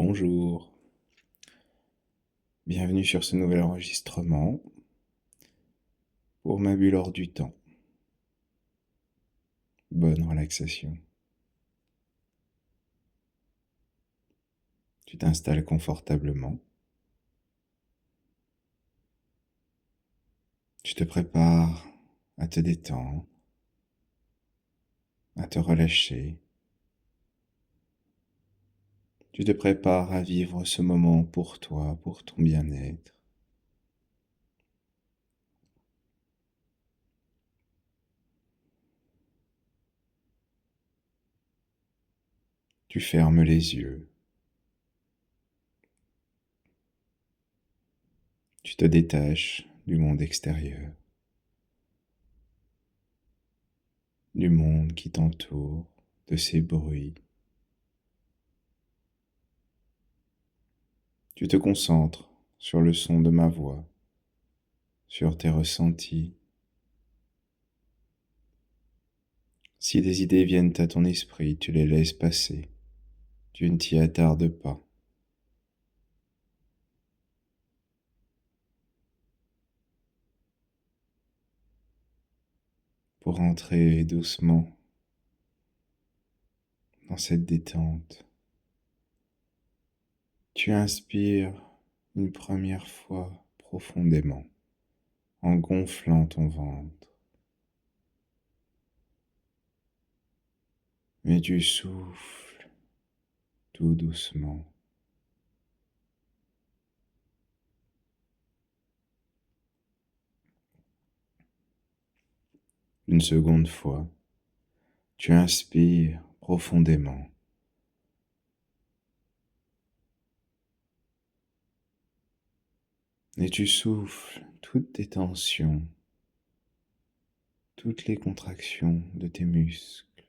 Bonjour, bienvenue sur ce nouvel enregistrement pour ma bulle hors du temps. Bonne relaxation. Tu t'installes confortablement. Tu te prépares à te détendre, à te relâcher. Tu te prépares à vivre ce moment pour toi, pour ton bien-être. Tu fermes les yeux. Tu te détaches du monde extérieur, du monde qui t'entoure, de ses bruits. Tu te concentres sur le son de ma voix, sur tes ressentis. Si des idées viennent à ton esprit, tu les laisses passer. Tu ne t'y attardes pas. Pour entrer doucement dans cette détente, tu inspires une première fois profondément en gonflant ton ventre. Mais tu souffles tout doucement. Une seconde fois, tu inspires profondément. Et tu souffles toutes tes tensions, toutes les contractions de tes muscles.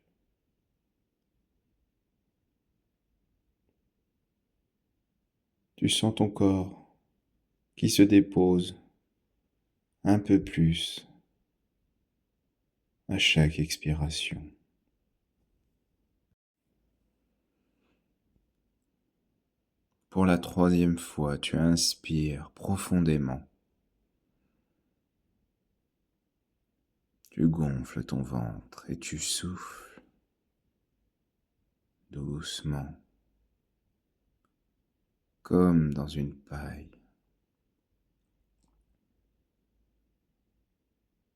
Tu sens ton corps qui se dépose un peu plus à chaque expiration. Pour la troisième fois, tu inspires profondément. Tu gonfles ton ventre et tu souffles doucement, comme dans une paille.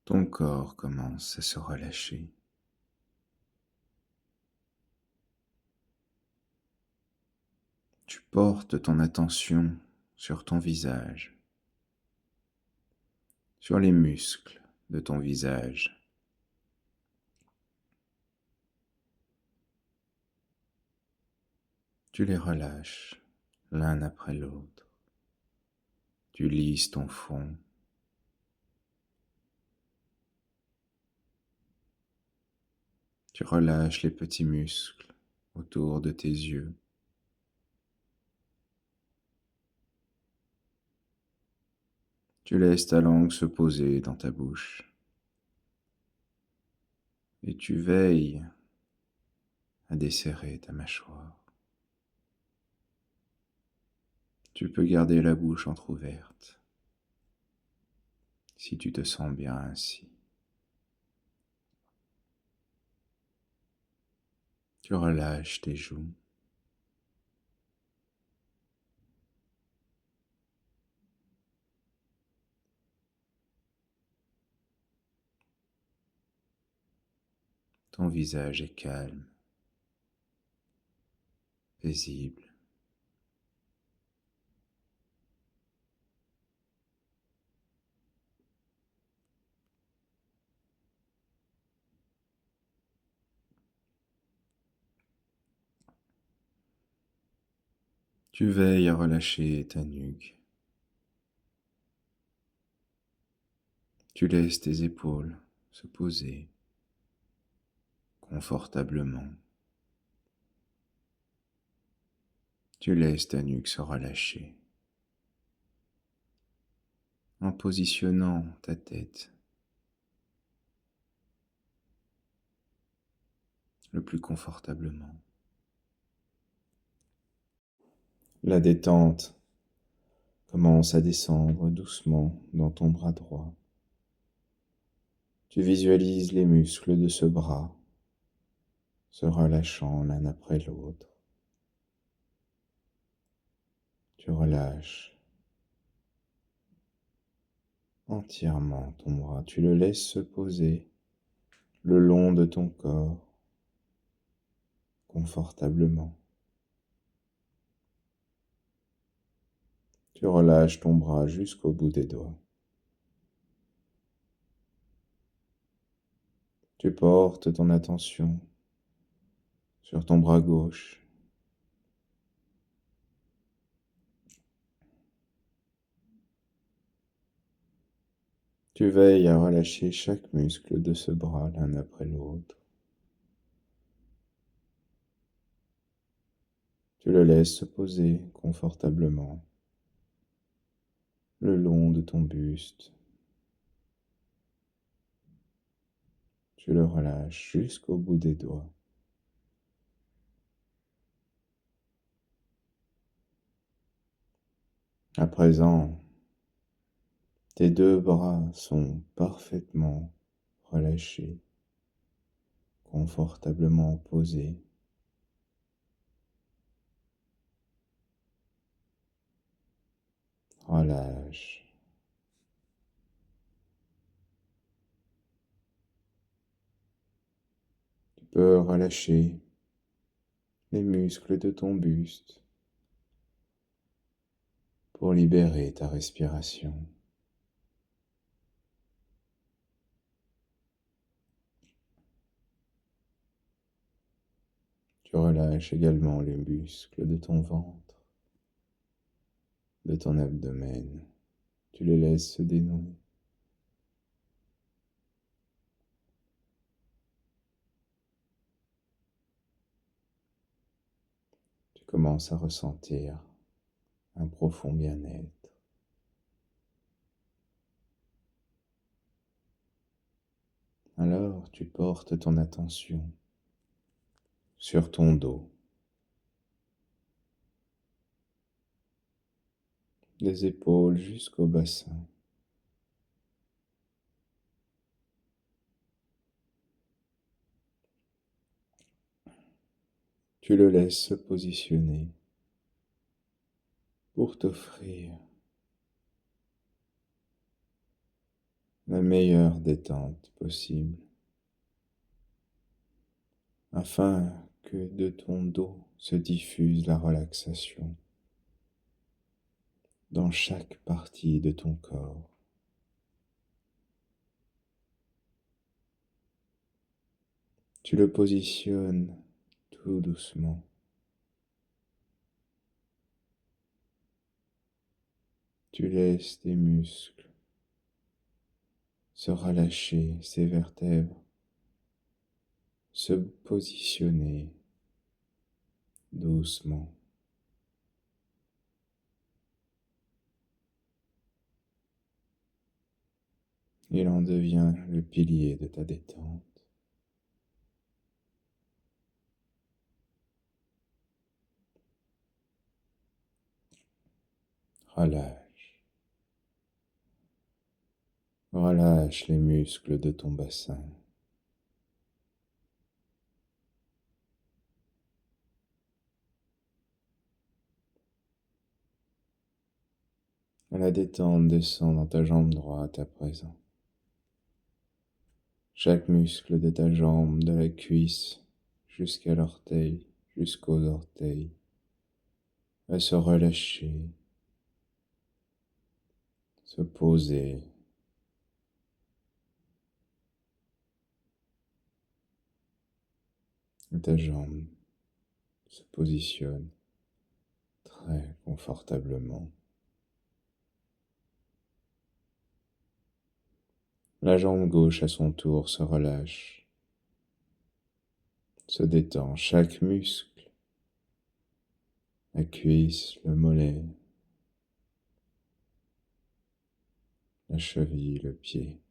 Ton corps commence à se relâcher. Tu portes ton attention sur ton visage, sur les muscles de ton visage. Tu les relâches l'un après l'autre. Tu lisses ton front. Tu relâches les petits muscles autour de tes yeux. Tu laisses ta langue se poser dans ta bouche. Et tu veilles à desserrer ta mâchoire. Tu peux garder la bouche entr'ouverte si tu te sens bien ainsi. Tu relâches tes joues. Ton visage est calme, paisible. Tu veilles à relâcher ta nuque. Tu laisses tes épaules se poser confortablement. Tu laisses ta nuque se relâcher en positionnant ta tête le plus confortablement. La détente commence à descendre doucement dans ton bras droit. Tu visualises les muscles de ce bras se relâchant l'un après l'autre. Tu relâches entièrement ton bras. Tu le laisses se poser le long de ton corps, confortablement. Tu relâches ton bras jusqu'au bout des doigts. Tu portes ton attention sur ton bras gauche. Tu veilles à relâcher chaque muscle de ce bras l'un après l'autre. Tu le laisses se poser confortablement le long de ton buste. Tu le relâches jusqu'au bout des doigts. À présent, tes deux bras sont parfaitement relâchés, confortablement posés. Relâche. Tu peux relâcher les muscles de ton buste pour libérer ta respiration. Tu relâches également les muscles de ton ventre, de ton abdomen. Tu les laisses se dénouer. Tu commences à ressentir un profond bien-être. Alors tu portes ton attention sur ton dos, des épaules jusqu'au bassin. Tu le laisses se positionner pour t'offrir la meilleure détente possible, afin que de ton dos se diffuse la relaxation dans chaque partie de ton corps. Tu le positionnes tout doucement. Tu laisses tes muscles se relâcher, ses vertèbres se positionner doucement. Il en devient le pilier de ta détente. Relâche. Relâche les muscles de ton bassin. La détente descend dans ta jambe droite à présent. Chaque muscle de ta jambe, de la cuisse jusqu'à l'orteil, jusqu'aux orteils, va se relâcher, se poser. Et ta jambe se positionne très confortablement. La jambe gauche à son tour se relâche, se détend chaque muscle, la cuisse, le mollet, la cheville, le pied,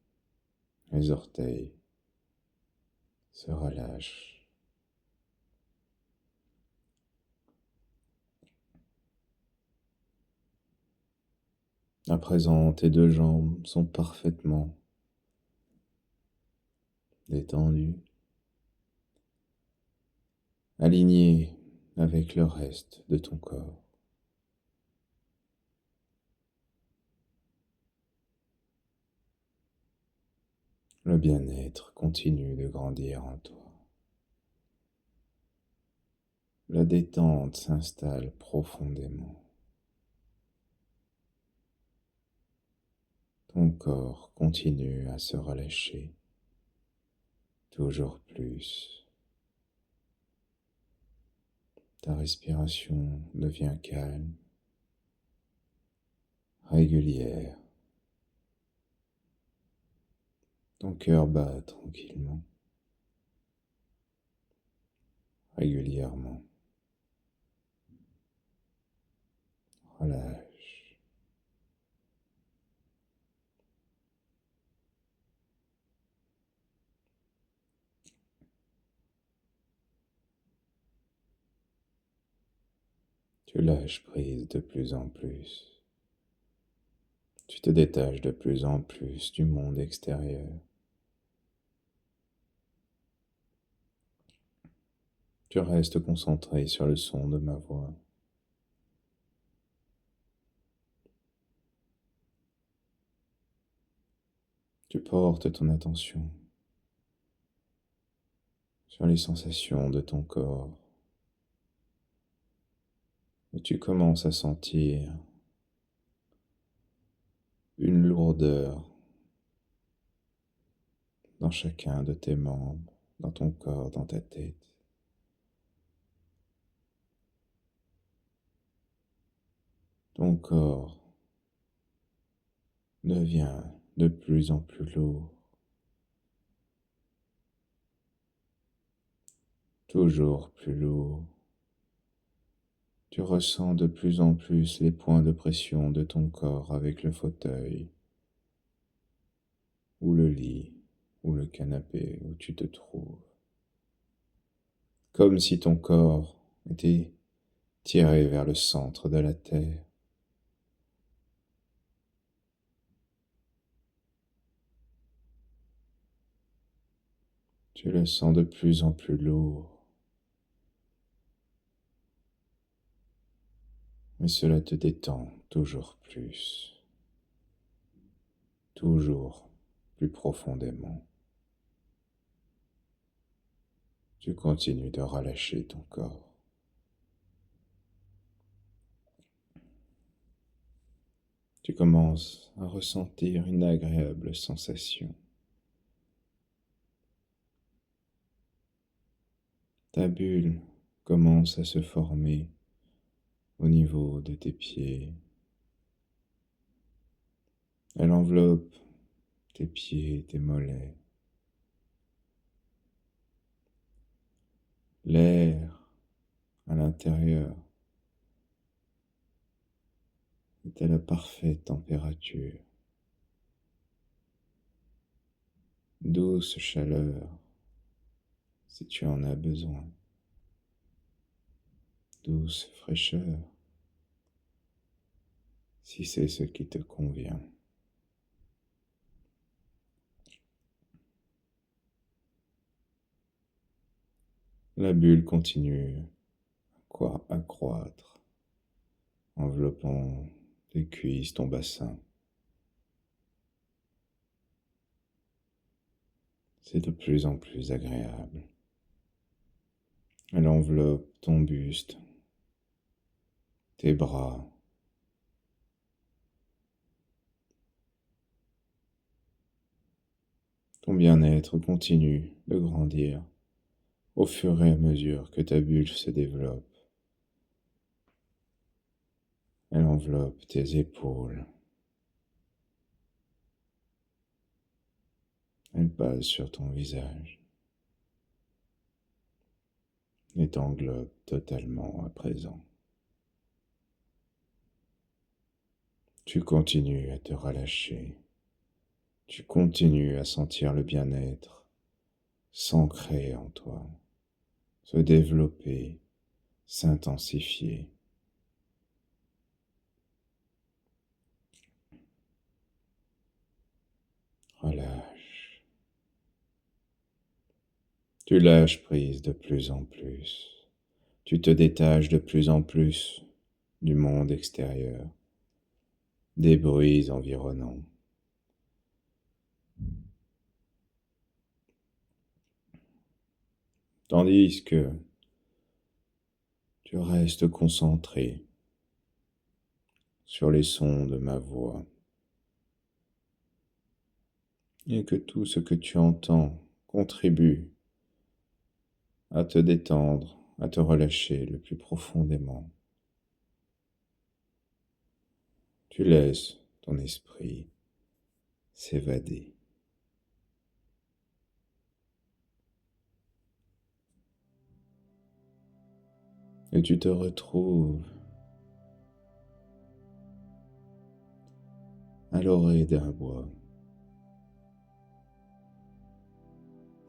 les orteils se relâchent. À présent, tes deux jambes sont parfaitement détendues, alignées avec le reste de ton corps. Le bien-être continue de grandir en toi. La détente s'installe profondément. Ton corps continue à se relâcher toujours plus. Ta respiration devient calme, régulière. Ton cœur bat tranquillement, régulièrement. Relâche. Tu lâches prise de plus en plus. Tu te détaches de plus en plus du monde extérieur. Tu restes concentré sur le son de ma voix. Tu portes ton attention sur les sensations de ton corps et tu commences à sentir une lourdeur dans chacun de tes membres, dans ton corps, dans ta tête. Ton corps devient de plus en plus lourd, toujours plus lourd. Tu ressens de plus en plus les points de pression de ton corps avec le fauteuil, ou le lit, ou le canapé où tu te trouves. Comme si ton corps était tiré vers le centre de la terre. Tu le sens de plus en plus lourd, mais cela te détend toujours toujours plus profondément. Tu continues de relâcher ton corps. Tu commences à ressentir une agréable sensation. Ta bulle commence à se former au niveau de tes pieds. Elle enveloppe tes pieds, tes mollets. L'air à l'intérieur est à la parfaite température. Douce chaleur si tu en as besoin. Douce fraîcheur si c'est ce qui te convient. La bulle continue à croître, enveloppant tes cuisses, ton bassin. C'est de plus en plus agréable. Elle enveloppe ton buste, tes bras. Ton bien-être continue de grandir au fur et à mesure que ta bulle se développe. Elle enveloppe tes épaules. Elle passe sur ton visage et t'englobe totalement à présent. Tu continues à te relâcher. Tu continues à sentir le bien-être s'ancrer en toi, se développer, s'intensifier. Tu lâches prise de plus en plus. Tu te détaches de plus en plus du monde extérieur, des bruits environnants. Tandis que tu restes concentré sur les sons de ma voix et que tout ce que tu entends contribue à te détendre, à te relâcher le plus profondément. Tu laisses ton esprit s'évader. Et tu te retrouves à l'orée d'un bois,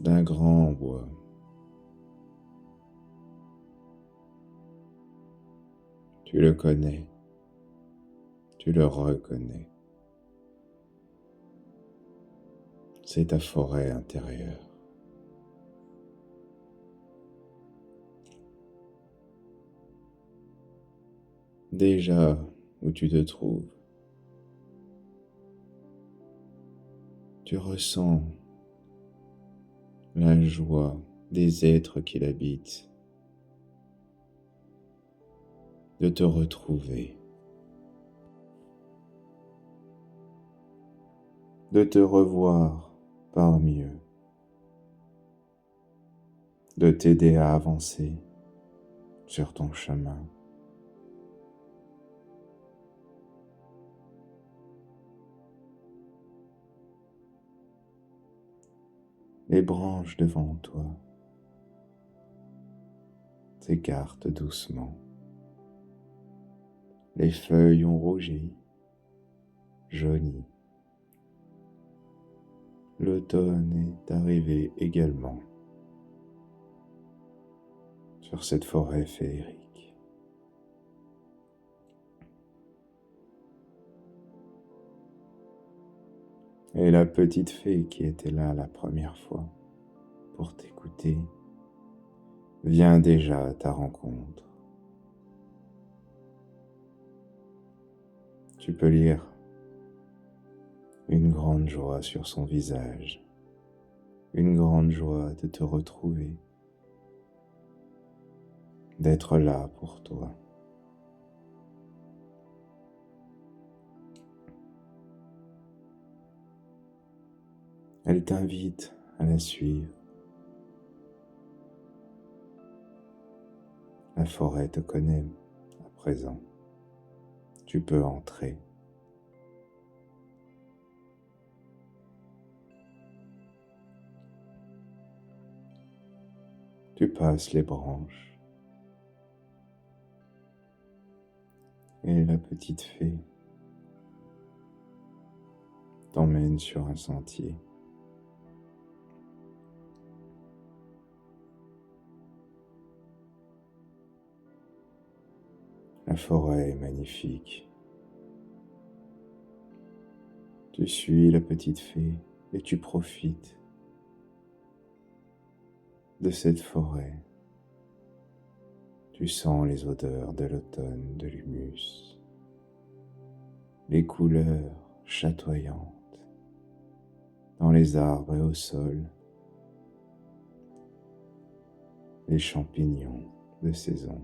d'un grand bois. Tu le connais, tu le reconnais. C'est ta forêt intérieure. Déjà où tu te trouves, tu ressens la joie des êtres qui l'habitent, de te retrouver, de te revoir parmi eux, de t'aider à avancer sur ton chemin. Les branches devant toi s'écartent doucement. Les feuilles ont rougi, jauni. L'automne est arrivé également sur cette forêt féerique. Et la petite fée qui était là la première fois pour t'écouter vient déjà à ta rencontre. Tu peux lire une grande joie sur son visage, une grande joie de te retrouver, d'être là pour toi. Elle t'invite à la suivre. La forêt te connaît à présent. Tu peux entrer. Tu passes les branches et la petite fée t'emmène sur un sentier. La forêt est magnifique. Tu suis la petite fée et tu profites de cette forêt. Tu sens les odeurs de l'automne, de l'humus, les couleurs chatoyantes dans les arbres et au sol, les champignons de saison.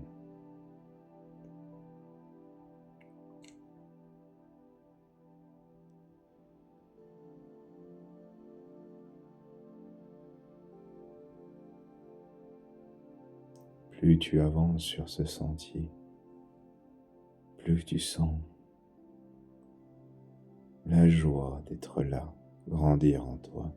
Plus tu avances sur ce sentier, plus tu sens la joie d'être là grandir en toi.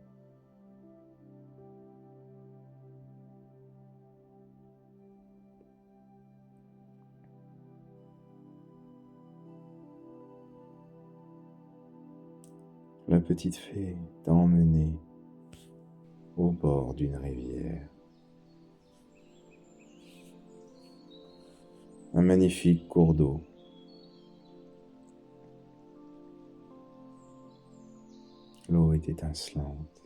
La petite fée t'a emmené au bord d'une rivière. Un magnifique cours d'eau. L'eau est étincelante.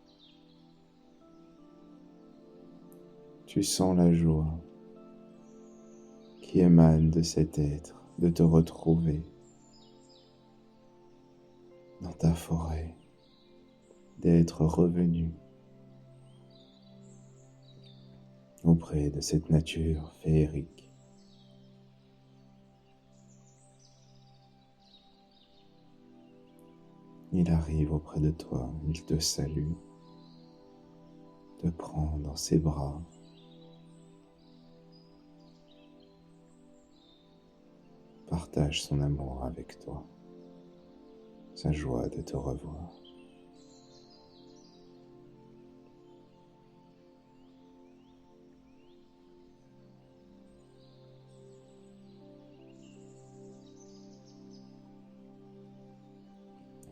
Tu sens la joie qui émane de cet être, de te retrouver dans ta forêt, d'être revenu auprès de cette nature féerique. Il arrive auprès de toi, il te salue, te prend dans ses bras, partage son amour avec toi, sa joie de te revoir.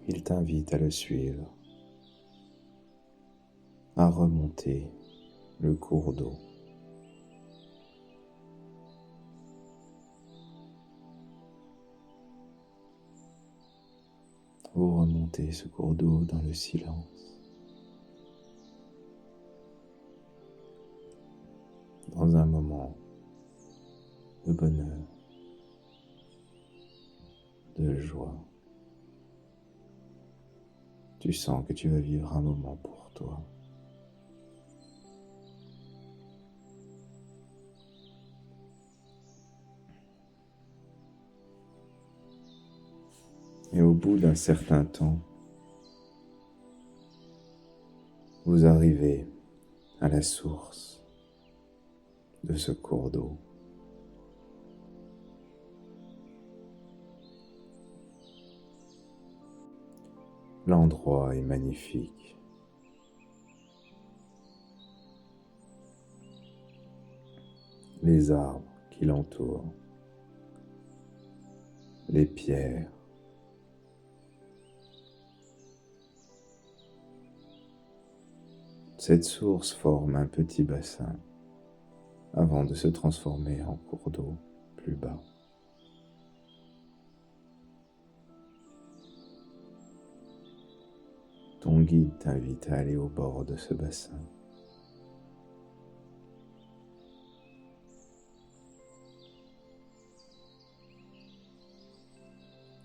Il t'invite à le suivre, à remonter le cours d'eau. Vous remontez ce cours d'eau dans le silence, dans un moment de bonheur, de joie. Tu sens que tu vas vivre un moment pour toi. Et au bout d'un certain temps, vous arrivez à la source de ce cours d'eau. L'endroit est magnifique. Les arbres qui l'entourent, les pierres, cette source forme un petit bassin avant de se transformer en cours d'eau plus bas. Ton guide t'invite à aller au bord de ce bassin.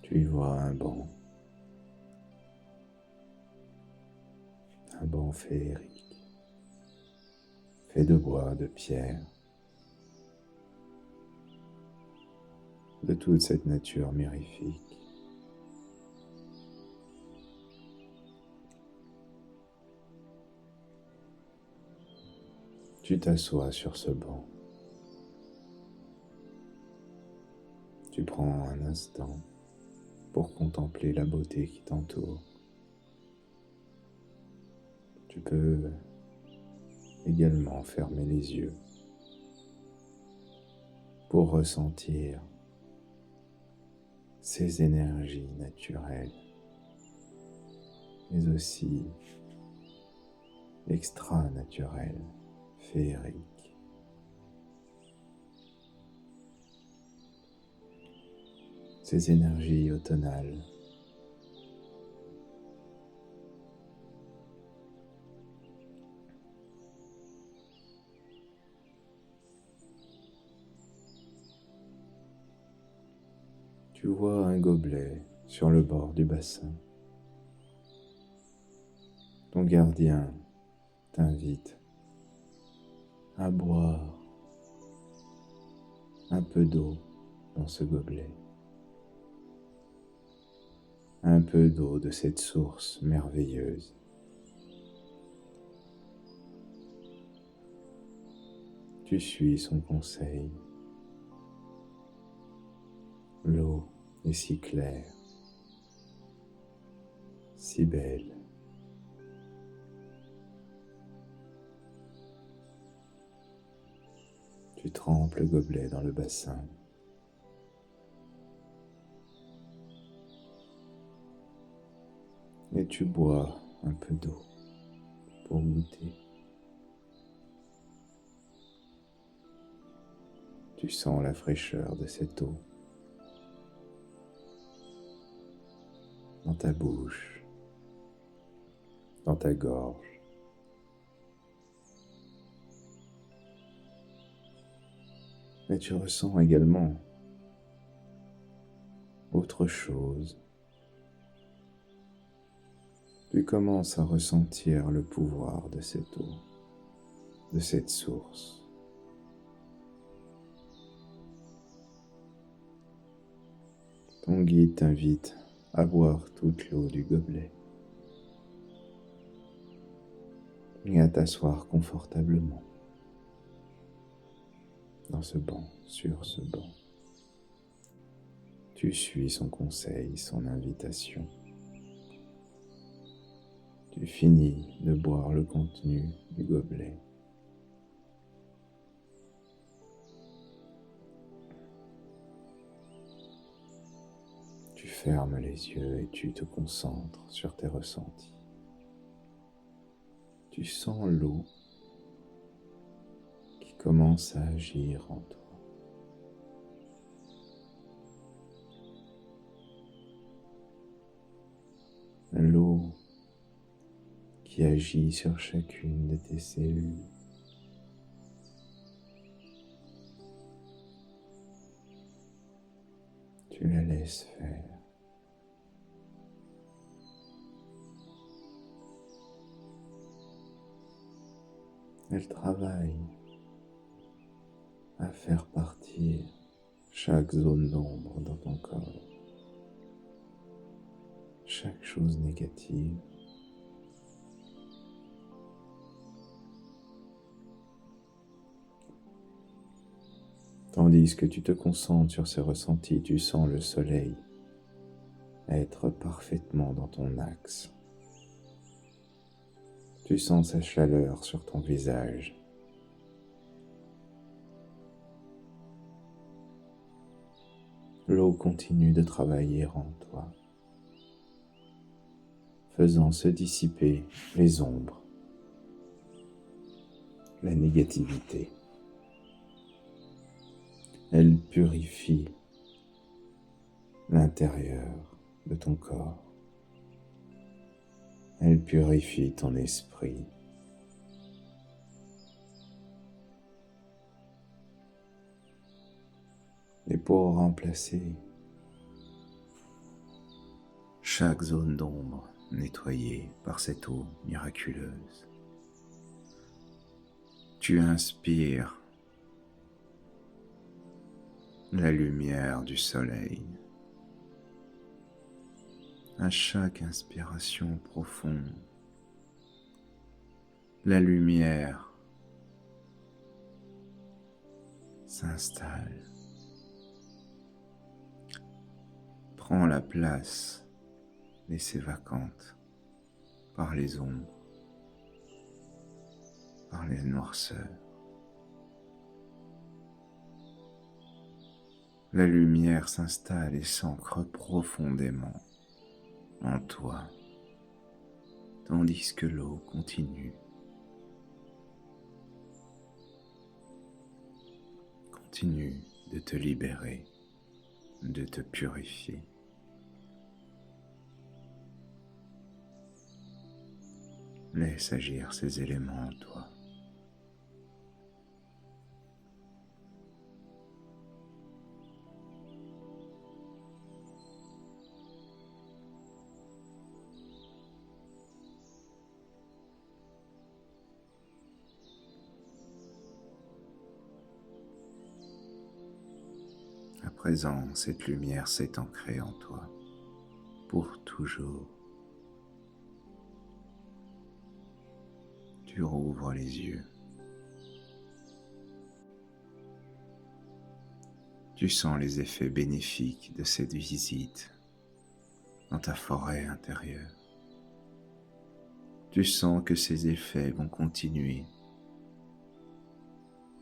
Tu y vois un banc féerique, fait de bois, de pierre, de toute cette nature mirifique. Tu t'assois sur ce banc. Tu prends un instant pour contempler la beauté qui t'entoure. Tu peux également fermer les yeux pour ressentir ces énergies naturelles, mais aussi extra-naturelles, féeriques. Ces énergies automnales tu vois un gobelet sur le bord du bassin. Ton gardien t'invite à boire un peu d'eau dans ce gobelet, un peu d'eau de cette source merveilleuse. Tu suis son conseil. L'eau est si claire, si belle. Tu trempes le gobelet dans le bassin. Et tu bois un peu d'eau pour goûter. Tu sens la fraîcheur de cette eau dans ta bouche, dans ta gorge. Mais tu ressens également autre chose. Tu commences à ressentir le pouvoir de cette eau, de cette source. Ton guide t'invite à boire toute l'eau du gobelet et à t'asseoir confortablement dans ce banc, sur ce banc. Tu suis son conseil, son invitation. Tu finis de boire le contenu du gobelet. Tu fermes les yeux et tu te concentres sur tes ressentis. Tu sens l'eau qui commence à agir en toi. L'eau qui agit sur chacune de tes cellules. Tu la laisses faire. Elle travaille à faire partir chaque zone d'ombre dans ton corps, chaque chose négative. Tandis que tu te concentres sur ces ressentis, tu sens le soleil être parfaitement dans ton axe. Tu sens sa chaleur sur ton visage. L'eau continue de travailler en toi, faisant se dissiper les ombres, la négativité. Elle purifie l'intérieur de ton corps. Elle purifie ton esprit. Et pour remplacer chaque zone d'ombre nettoyée par cette eau miraculeuse, tu inspires la lumière du soleil. À chaque inspiration profonde, la lumière s'installe, prend la place laissée vacante par les ombres, par les noirceurs. La lumière s'installe et s'ancre profondément en toi, tandis que l'eau continue de te libérer, de te purifier. Laisse agir ces éléments en toi. À présent, cette lumière s'est ancrée en toi pour toujours. Tu rouvres les yeux. Tu sens les effets bénéfiques de cette visite dans ta forêt intérieure. Tu sens que ces effets vont continuer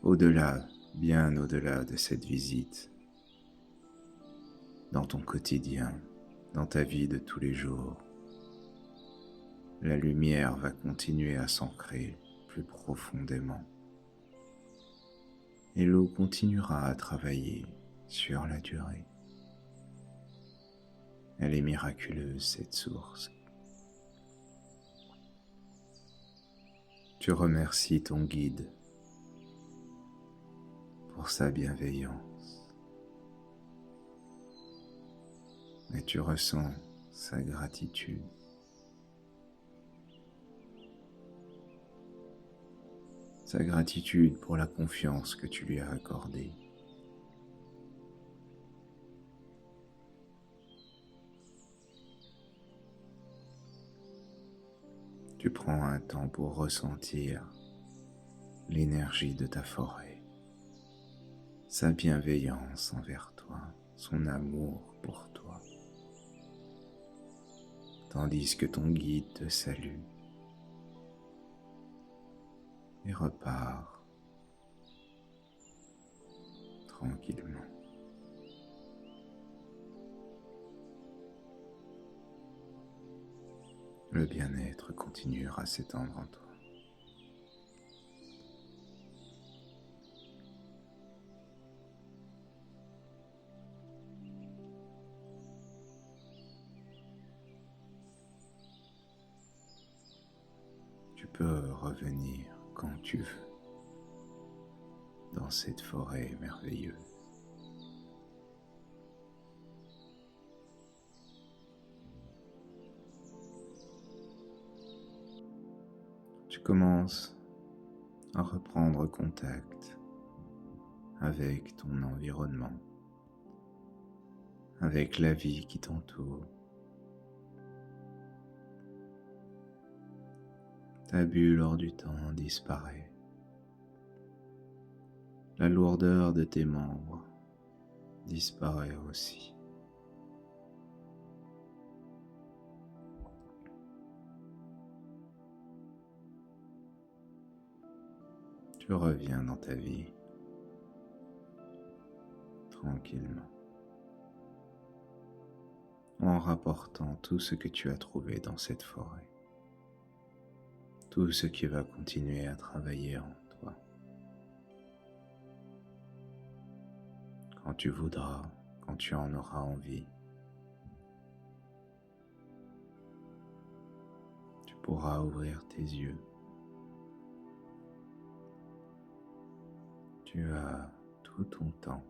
au-delà, bien au-delà de cette visite, dans ton quotidien, dans ta vie de tous les jours. La lumière va continuer à s'ancrer plus profondément et l'eau continuera à travailler sur la durée. Elle est miraculeuse, cette source. Tu remercies ton guide pour pour sa bienveillance, et tu ressens sa gratitude. Sa gratitude pour la confiance que tu lui as accordée. Tu prends un temps pour ressentir l'énergie de ta forêt, sa bienveillance envers toi, son amour pour toi, tandis que ton guide te salue et repart tranquillement. Le bien-être continuera à s'étendre en toi. Tu peux revenir quand tu veux dans cette forêt merveilleuse. Tu commences à reprendre contact avec ton environnement, avec la vie qui t'entoure. Ta bulle hors du temps disparaît. La lourdeur de tes membres disparaît aussi. Tu reviens dans ta vie tranquillement, en rapportant tout ce que tu as trouvé dans cette forêt, tout ce qui va continuer à travailler en toi. Quand tu voudras, quand tu en auras envie, tu pourras ouvrir tes yeux. Tu as tout ton temps